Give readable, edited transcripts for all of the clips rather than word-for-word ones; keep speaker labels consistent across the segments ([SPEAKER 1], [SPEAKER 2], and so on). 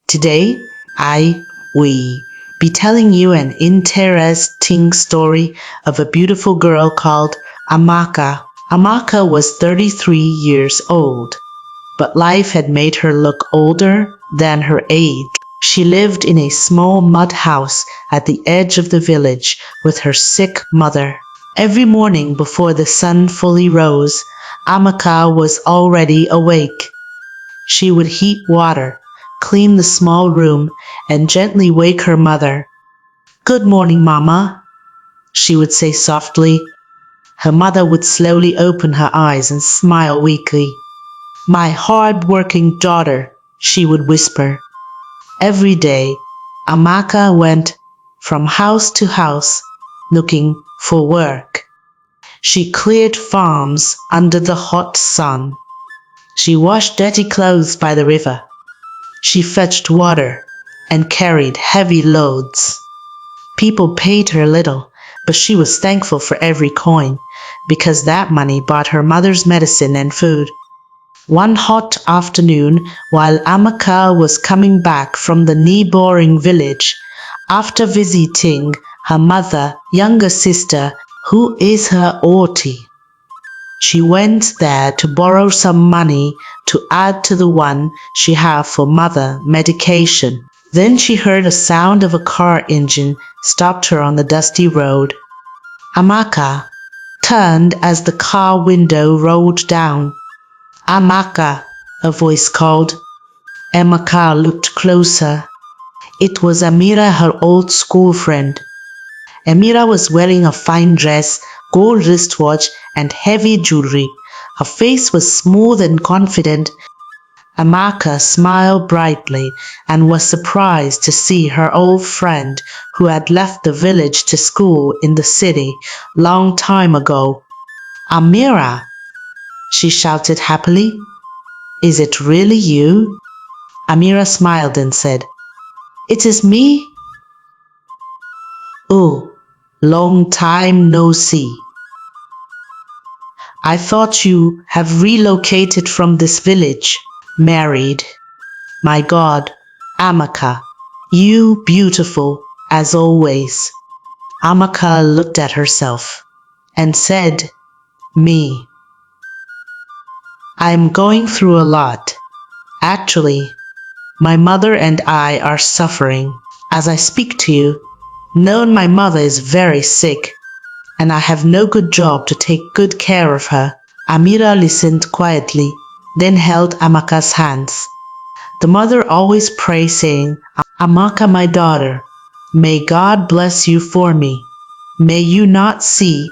[SPEAKER 1] Today, I will be telling you an interesting story of a beautiful girl called Amaka. Amaka was 33 years old, but life had made her look older than her age. She lived in a small mud house at the edge of the village with her sick mother. Every morning before the sun fully rose, Amaka was already awake. She would heat water, clean the small room, and gently wake her mother. "Good morning, Mama," she would say softly. Her mother would slowly open her eyes and smile weakly. "My hard-working daughter," she would whisper. Every day, Amaka went from house to house looking for work. She cleared farms under the hot sun. She washed dirty clothes by the river. She fetched water and carried heavy loads. People paid her little, but she was thankful for every coin, because that money bought her mother's medicine and food. One hot afternoon, while Amaka was coming back from the neighboring village, after visiting her mother, younger sister, who is her auntie, she went there to borrow some money to add to the one she had for mother medication. Then she heard a sound of a car engine stopped her on the dusty road. Amaka turned as the car window rolled down. "Amaka," a voice called. Amaka looked closer. It was Amira, her old school friend. Amira was wearing a fine dress, gold wristwatch, and heavy jewelry. Her face was smooth and confident. Amaka smiled brightly and was surprised to see her old friend who had left the village to school in the city long time ago. "Amira," she shouted happily. "Is it really you?" Amira smiled and said, "It is me." "Oh, long time no see. I thought you have relocated from this village, married. My God, Amaka, you beautiful as always." Amaka looked at herself and said, "Me. I'm going through a lot. Actually, my mother and I are suffering. As I speak to you, knowing my mother is very sick, and I have no good job to take good care of her." Amira listened quietly, then held Amaka's hands. The mother always prays, saying, "Amaka, my daughter, may God bless you for me. May you not see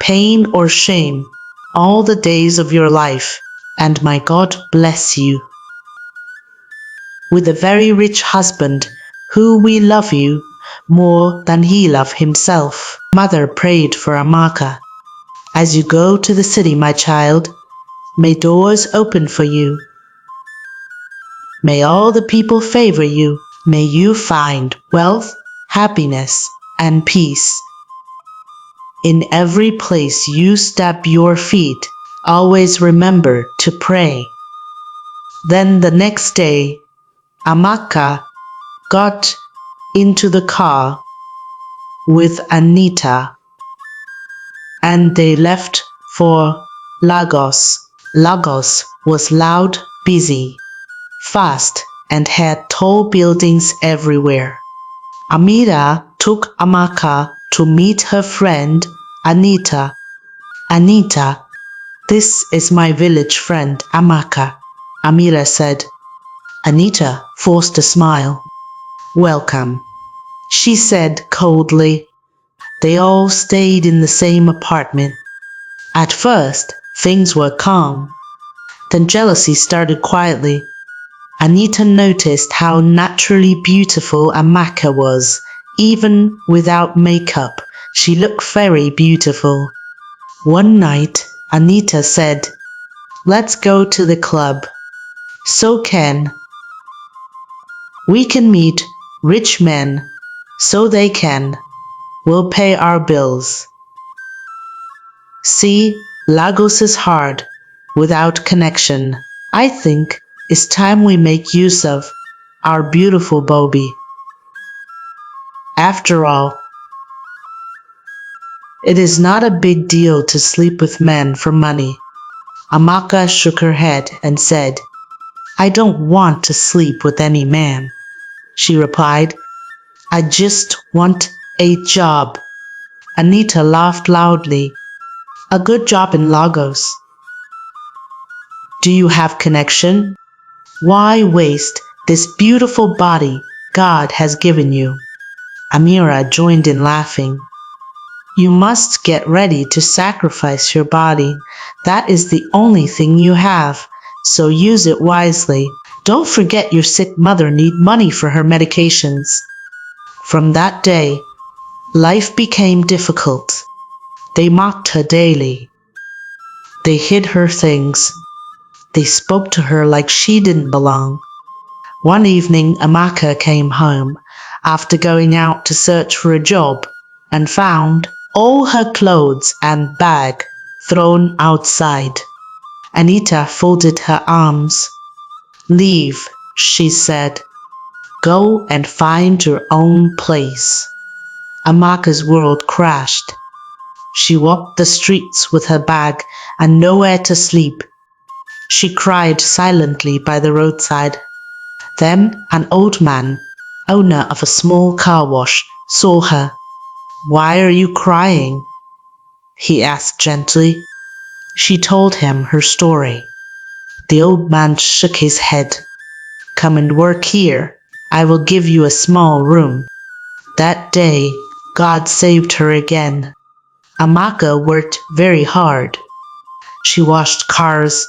[SPEAKER 1] pain or shame all the days of your life, and may God bless you with a very rich husband who will love you more than he loved himself." Mother prayed for Amaka. "As you go to the city, my child, may doors open for you. May all the people favor you. May you find wealth, happiness, and peace. In every place you step your feet, always remember to pray." Then the next day, Amaka got into the car with Anita, and they left for Lagos. Lagos was loud, busy, fast, and had tall buildings everywhere. Amira took Amaka to meet her friend Anita. "Anita, this is my village friend Amaka," Amira said. Anita forced a smile. "Welcome," she said coldly. They all stayed in the same apartment. At first, things were calm. Then jealousy started quietly. Anita noticed how naturally beautiful Amaka was. Even without makeup, she looked very beautiful. One night, Anita said, "Let's go to the club. So we can meet rich men, so they will pay our bills. See, Lagos is hard, without connection. I think it's time we make use of our beautiful Bobby. After all, it is not a big deal to sleep with men for money. Amaka shook her head and said, I don't want to sleep with any man. She replied, I just want a job. Anita laughed loudly. A good job in Lagos. Do you have connection? Why waste this beautiful body God has given you? Amira joined in laughing. You must get ready to sacrifice your body. That is the only thing you have, so use it wisely. Don't forget your sick mother needs money for her medications. From that day, life became difficult. They mocked her daily. They hid her things. They spoke to her like she didn't belong. One evening, Amaka came home after going out to search for a job and found all her clothes and bag thrown outside. Anita folded her arms. Leave, she said. Go and find your own place. Amaka's world crashed. She walked the streets with her bag and nowhere to sleep. She cried silently by the roadside. Then an old man, owner of a small car wash, saw her. Why are you crying? He asked gently. She told him her story. The old man shook his head. Come and work here. I will give you a small room. That day, God saved her again. Amaka worked very hard. She washed cars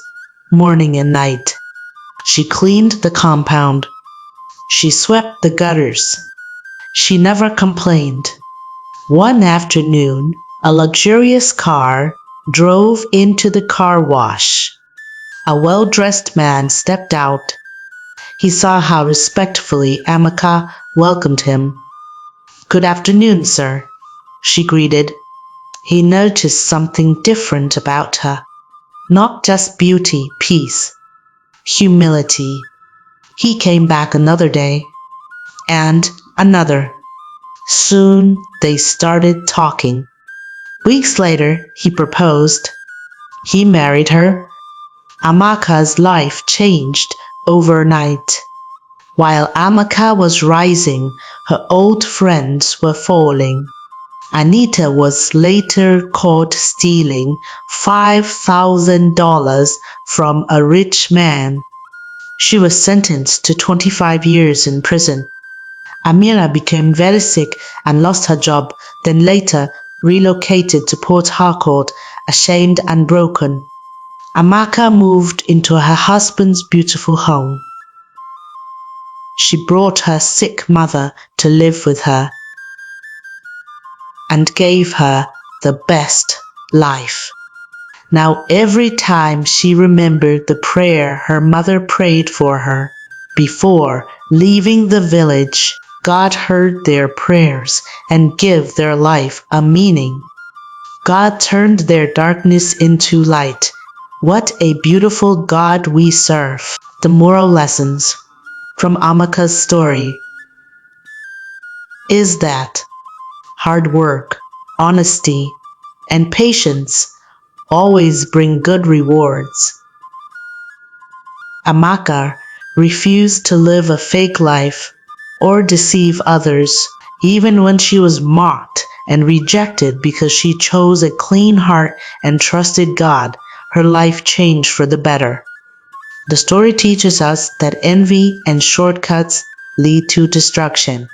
[SPEAKER 1] morning and night. She cleaned the compound. She swept the gutters. She never complained. One afternoon, a luxurious car drove into the car wash. A well-dressed man stepped out. He saw how respectfully Amaka welcomed him. Good afternoon, sir, she greeted. He noticed something different about her. Not just beauty, peace, humility. He came back another day, and another. Soon they started talking. Weeks later, he proposed. He married her. Amaka's life changed overnight. While Amaka was rising, her old friends were falling. Anita was later caught stealing $5,000 from a rich man. She was sentenced to 25 years in prison. Amira became very sick and lost her job, then later relocated to Port Harcourt, ashamed and broken. Amaka moved into her husband's beautiful home. She brought her sick mother to live with her and gave her the best life. Now every time she remembered the prayer her mother prayed for her before leaving the village, God heard their prayers and gave their life a meaning. God turned their darkness into light. What a beautiful God we serve. The moral lessons from Amaka's story is that hard work, honesty, and patience always bring good rewards. Amaka refused to live a fake life or deceive others, even when she was mocked and rejected because she chose a clean heart and trusted God. Her life changed for the better. The story teaches us that envy and shortcuts lead to destruction,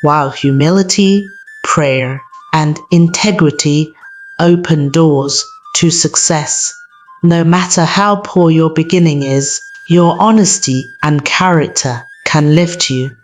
[SPEAKER 1] while humility, prayer, and integrity open doors to success. No matter how poor your beginning is, your honesty and character can lift you.